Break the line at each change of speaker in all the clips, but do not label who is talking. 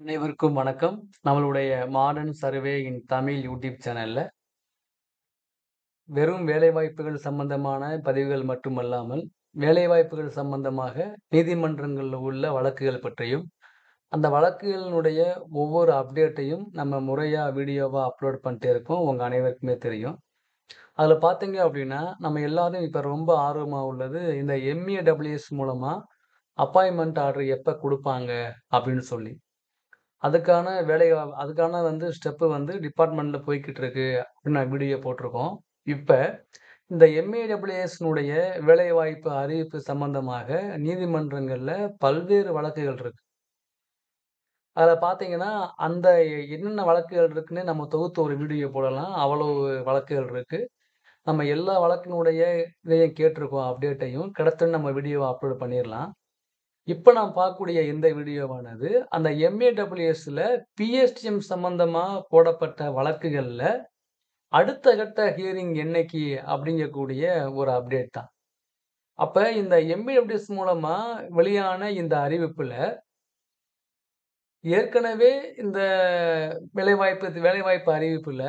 அனைவருக்கும் வணக்கம். நம்மளுடைய மாடர்ன் சர்வே இன் தமிழ் யூடியூப் சேனல்ல வெறும் வேலைவாய்ப்புகள் சம்பந்தமான பதிவுகள் மட்டுமல்லாமல், வேலைவாய்ப்புகள் சம்பந்தமாக நீதிமன்றங்கள்ல உள்ள வழக்குகள் பற்றியும், அந்த வழக்குகளினுடைய ஒவ்வொரு அப்டேட்டையும் நம்ம முறையா வீடியோவா அப்லோட் பண்ணிட்டே இருக்கோம். உங்க அனைவருக்குமே தெரியும். அதுல பார்த்தீங்க அப்டின்னா, நம்ம எல்லாரும் இப்ப ரொம்ப ஆர்வமா உள்ளது, இந்த எம்ஏடபிள்யூஎஸ் மூலமா அப்பாயின்ட்மென்ட் ஆர்டர் எப்ப குடுப்பாங்க அப்டின்னு சொல்லி. அதுக்கான ஸ்டெப் டிபார்ட்மெண்ட்ல போய்க்கிட்டு இருக்கு அப்படின்னு நான் வீடியோ போட்டிருக்கோம். இப்ப இந்த எம்ஏடபிள்யூஎஸ்னுடைய வேலைவாய்ப்பு அறிவிப்பு சம்பந்தமாக நீதிமன்றங்கள்ல பல்வேறு வழக்குகள் இருக்கு. அதுல பார்த்தீங்கன்னா, அந்த என்னென்ன வழக்குகள் இருக்குன்னு நம்ம தொகுத்து ஒரு வீடியோ போடலாம். அவ்வளவு வழக்குகள் இருக்கு. நம்ம எல்லா வழக்கினுடைய இதையும் கேட்டிருக்கோம் அப்டேட்டையும். கிடைச்சோனே நம்ம வீடியோவ அப்லோட் பண்ணிறலாம். இப்ப நான் பார்க்கக்கூடிய இந்த வீடியோவானது, அந்த எம்ஏடபிள்யூஎஸ்ல பிஎஸ்டிஎம் சம்பந்தமா போடப்பட்ட வழக்குகள்ல, அடுத்த கட்ட ஹியரிங் என்னைக்கு அப்படிங்கக்கூடிய ஒரு அப்டேட் தான். அப்ப இந்த எம்ஏடபிள்யூஎஸ் மூலமா வெளியான இந்த அறிவிப்புல, ஏற்கனவே இந்த வேலைவாய்ப்பு அறிவிப்புல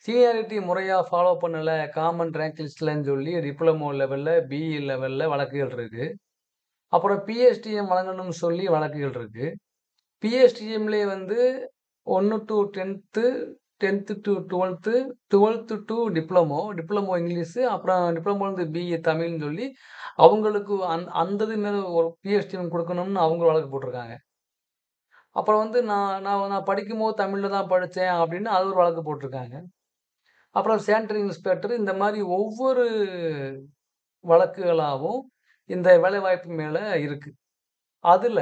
சீனியாரிட்டி முறையா ஃபாலோ பண்ணல, காமன் ரேங்க் லிஸ்ட்லன்னு சொல்லி டிப்ளமோ லெவல்ல, பிஇ லெவல்ல வழக்குகள் இருக்கு. அப்புறம் பிஎஸ்டிஎம் வழங்கணும்னு சொல்லி வழக்குகள் இருக்கு. பிஎஸ்டிஎம்லயே 1 டூ 10த், 10த் டூ 12த், 12த் டூ டிப்ளமோ, டிப்ளமோ இங்கிலீஷு, அப்புறம் டிப்ளமோலருந்து பிஏ தமிழ்ன்னு சொல்லி, அவங்களுக்கு அந்த இது மேல ஒரு பிஎஸ்டிஎம் குடுக்கணும்னு அவங்க வழக்கு போட்டுருக்காங்க. அப்புறம் நான் நான் நான் படிக்கும்போது தமிழ்ல தான் படிச்சேன் அப்படின்னு அது ஒரு வழக்கு போட்டுருக்காங்க. அப்புறம் சேனிட்டரி இன்ஸ்பெக்டர் இந்த மாரி ஒவ்வொரு வழக்குகளாவும் இந்த வேலைவாய்ப்பு மேல இருக்கு. அதுல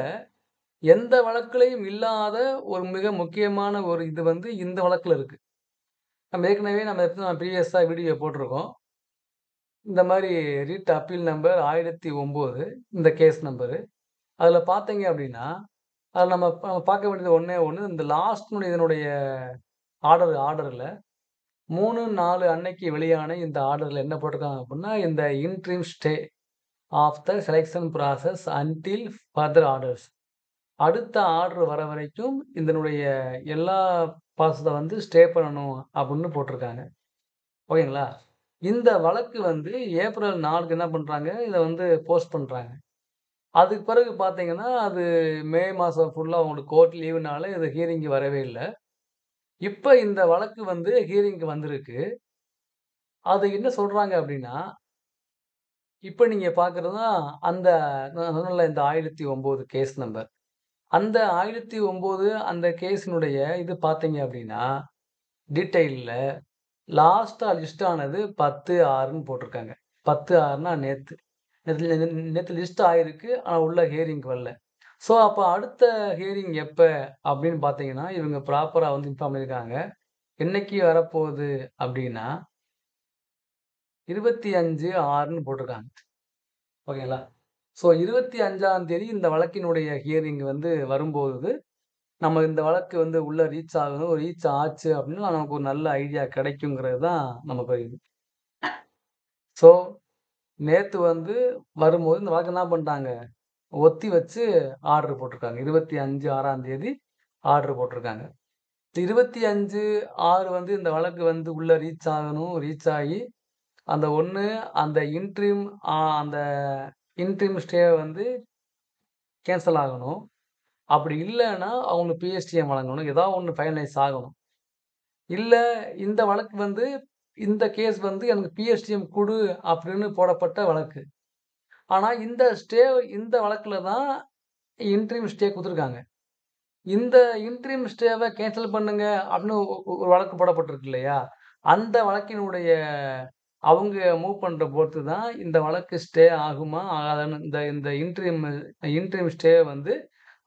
எந்த வழக்குலயும் இல்லாத ஒரு மிக முக்கியமான ஒரு இது இந்த வழக்குல இருக்கு. நம்ம ஏற்கனவே ப்ரீவியஸா வீடியோ போட்டிருக்கோம். இந்த மாரி ரிட் அப்பீல் நம்பர் 1009 இந்த கேஸ் நம்பரு. அதுல பார்த்தீங்க அப்டின்னா, அதுல நம்ம பார்க்க வேண்டியது ஒண்ணே ஒண்ணு. இந்த இதனுடைய ஆர்டர்ல 3, 4 அன்னைக்கு வெளியான இந்த ஆர்டர்ல என்ன போட்டிருக்காங்க அப்டின்னா, இந்த interim stay of the selection process until further orders. அடுத்த ஆர்டர் வர வரைக்கும் இதனுடைய எல்லா ப்ராசஸ ஸ்டே பண்ணணும் அப்டின்னு போட்டிருக்காங்க. ஓகேங்களா? இந்த வழக்கு ஏப்ரல் 4க்கு என்ன பண்றாங்க, இத போஸ்ட் பண்றாங்க. அதுக்கு பிறகு பார்த்தீங்கன்னா, அது மே மாசம் ஃபுல்லா அவங்களுக்கு கோர்ட் லீவுனால இது ஹியரிங்க்கு வரவே இல்ல. இப்ப இந்த வழக்கு ஹியரிங்க்கு வந்திருக்கு. அது என்ன சொல்றாங்க அப்டின்னா, இப்ப நீங்க பார்க்கிறது தான் அந்த நான் சொன்னேன்ல இந்த 1009 கேஸ் நம்பர். அந்த 1009 அந்த கேஸினுடைய இது பார்த்தீங்க அப்டின்னா, டீட்டெயில்ல லாஸ்ட்டா லிஸ்ட் ஆனது 10/6ன்னு போட்டிருக்காங்க. 10/6ன்னா நேத்து. நேத்து லிஸ்ட் ஆயிருக்கு. ஆனா உள்ள ஹியரிங்க்கு வரல. ஸோ அப்ப அடுத்த ஹியரிங் எப்ப அப்படின்னு பார்த்தீங்கன்னா, இவங்க ப்ராப்பரா இன்ஃபார்ம் பண்ணியிருக்காங்க. என்னைக்கு வரப்போகுது அப்படின்னா, 25/6ன்னு போட்டிருக்காங்க. ஓகேங்களா? ஸோ 25ஆம் தேதி இந்த வழக்கினுடைய ஹியரிங் வரும்போது, நம்ம இந்த வழக்கு உள்ள ரீச் ஆகணும். ரீச் ஆச்சு அப்படின்னா, நமக்கு ஒரு நல்ல ஐடியா கிடைக்குங்கிறது தான் நமக்கு இது. ஸோ நேத்து வரும்போது இந்த வழக்க என்ன பண்ணிட்டாங்க, ஒத்தி வச்சு ஆர்டர் போட்டிருக்காங்க. 25/6ஆம் தேதி ஆர்டர் போட்டிருக்காங்க. 25/6 இந்த வழக்கு உள்ள ரீச் ஆகணும். ரீச் ஆகி அந்த ஒண்ணு அந்த இன்ட்ரிம் அந்த இன்ட்ரிம் ஸ்டே கேன்சல் ஆகணும். அப்படி இல்லன்னா, அவங்களுக்கு பிஎஸ்டிஎம் வழங்கணும். ஏதாவது ஒண்ணு ஃபைனலைஸ் ஆகணும். இல்ல இந்த வழக்கு இந்த கேஸ் எனக்கு பிஎஸ்டிஎம் குடு அப்படின்னு போடப்பட்ட வழக்கு. ஆனா இந்த வழக்குல தான் இன்ட்ரிம் ஸ்டே குடுத்துருக்காங்க. இந்த இன்ட்ரிம் ஸ்டேவ கேன்சல் பண்ணுங்க அப்படின்னு ஒரு வழக்கு போடப்பட்டிருக்கு இல்லையா? அந்த வழக்கினுடைய அவங்க மூவ் பண்ற பொறுத்து தான் இந்த வழக்கு ஸ்டே ஆகுமா? ஆகாதான்னு இந்த இந்த இன்ட்ரிம் ஸ்டே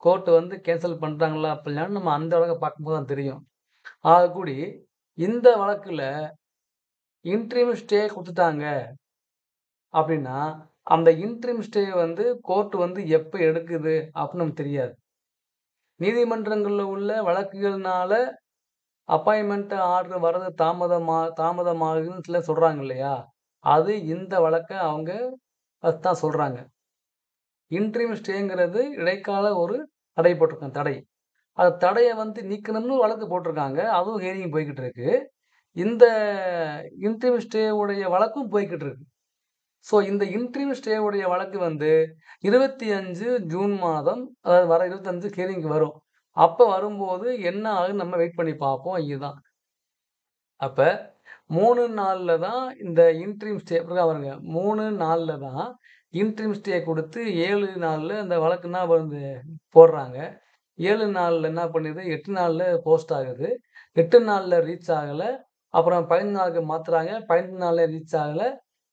கோர்ட் கேன்சல் பண்றாங்களா? அப்படிலான்னு நம்ம அந்த வழக்க பார்க்கும்போது தான் தெரியும். ஆகக்கூடி இந்த வழக்குல இன்ட்ரிம் ஸ்டே குடுத்துட்டாங்க அப்படின்னா, அந்த இன்ட்ரிம் ஸ்டே கோர்ட் எப்ப எடுக்குது அப்படின்னு நமக்கு தெரியாது. நீதிமன்றங்கள்ல உள்ள வழக்குகள்னால அப்பாயின்ட்மென்ட் ஆர்டர் வர்றது தாமதமாகுதுன்னு சிலர் சொல்றாங்க இல்லையா? அது இந்த வழக்க அவங்க அதுதான் சொல்றாங்க. இன்ட்ரிம் ஸ்டேங்கிறது இடைக்கால ஒரு தடை போட்டிருக்காங்க தடை. அந்த தடைய வந்து நீக்கணும்னு வழக்கு போட்டிருக்காங்க. அதுவும் ஹியரிங் போய்க்கிட்டு இருக்கு. இந்த இன்டர்வியூ ஸ்டே உடைய வழக்கும் போய்க்கிட்டு இருக்கு. ஸோ இந்த இன்டர்வியூ ஸ்டே உடைய வழக்கு வந்து 25 ஜூன் மாதம், அதாவது வர 25 ஹியரிங்க்கு வரும். அப்ப வரும்போது என்ன ஆகுதுன்னு நம்ம வெயிட் பண்ணி பார்ப்போம். இதுதான். அப்ப 3 நாள்ல தான் இந்த இன்டரிம் ஸ்டே புரியுதா பாருங்க. 3 நாள்ல தான் இன்டரிம் ஸ்டே குடுத்து 7 நாள்ல இந்த வழக்கு என்ன பண்ணுது போடுறாங்க. 7 நாள்ல என்ன பண்ணுது 8 நாள்ல போஸ்ட் ஆகுது. 8 நாள்ல ரீச் ஆகல. அப்புறம் 15 நாளுக்கு மாத்துறாங்க. 15 நாள்ல ரீச் ஆகல.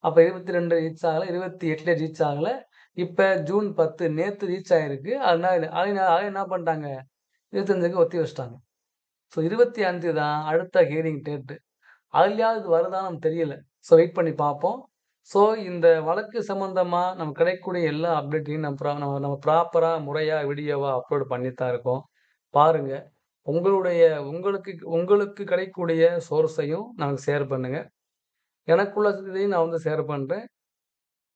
அப்ப 22 ரீச் ஆகல. 28ல ரீச் ஆகல. இப்ப ஜூன் 10 நேத்து ரீச் ஆயிருக்கு. அதனால அதையும் என்ன பண்ணிட்டாங்க 25க்கு ஒத்தி வச்சுட்டாங்க. ஸோ 25 தான் அடுத்த ஹியரிங் டேட். அதுலயாவது இது வருதான்னு நமக்கு தெரியல. ஸோ வெயிட் பண்ணி பார்ப்போம். ஸோ இந்த வழக்கு சம்மந்தமா நமக்கு கிடைக்கக்கூடிய எல்லா அப்டேட்டையும் நம்ம ப்ராப்பரா, முறையா, வீடியோவா அப்லோட் பண்ணிட்டு தான் இருக்கோம். பாருங்க. உங்களுடைய உங்களுக்கு உங்களுக்கு கிடைக்கக்கூடிய சோர்ஸையும் நமக்கு ஷேர் பண்ணுங்க. எனக்குள்ள இதையும் நான் வந்து ஷேர் பண்றேன்.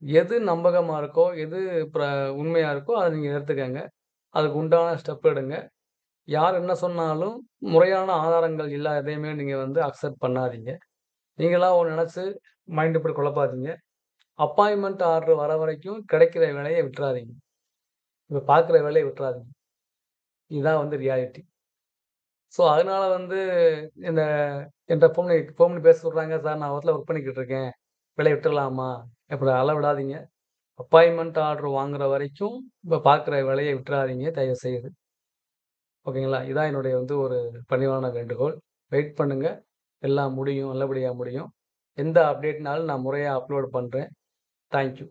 எது நம்பகமா இருக்கோ, எது பிர உண்மையா இருக்கோ, அத நீங்க எடுத்துக்கங்க. அதுக்கு உண்டான ஸ்டெப் எடுங்க. யார் என்ன சொன்னாலும் முறையான ஆதாரங்கள் இல்லா எதையுமே நீங்க வந்து அக்செப்ட் பண்ணாதீங்க. நீங்களா ஒண்ணு நெனச்சு மைண்ட் போட்டு குழப்பாதீங்க. அப்பாயின்ட்மென்ட் ஆர்டர் வர வரைக்கும் கிடைக்கிற வேலைய விட்றாதீங்க. இப்ப பார்க்குற வேலைய விட்றாதீங்க. இதான் வந்து ரியாலிட்டி. ஸோ, அதனால வந்து இந்த என்ட்ட ஃபோன் பண்ணி பேச சொல்றாங்க. சார் நான் ஒர்க்ல ஒர்க் பண்ணிக்கிட்டு இருக்கேன். வேலைய விட்டுறலாமா? அப்படி அழ விடாதீங்க. அப்பாயின்ட்மென்ட் ஆர்டர் வாங்குற வரைக்கும் இப்ப பார்க்குற வேலைய விட்றாதீங்க தயவுசெய்து. ஓகேங்களா? இதான் என்னுடைய வந்து ஒரு பணிவான வேண்டுகோள். வெயிட் பண்ணுங்க. எல்லாம் முடியும். நல்லபடியா முடியும். எந்த அப்டேட்னாலும் நான் முறையா அப்லோட் பண்றேன். Thank you.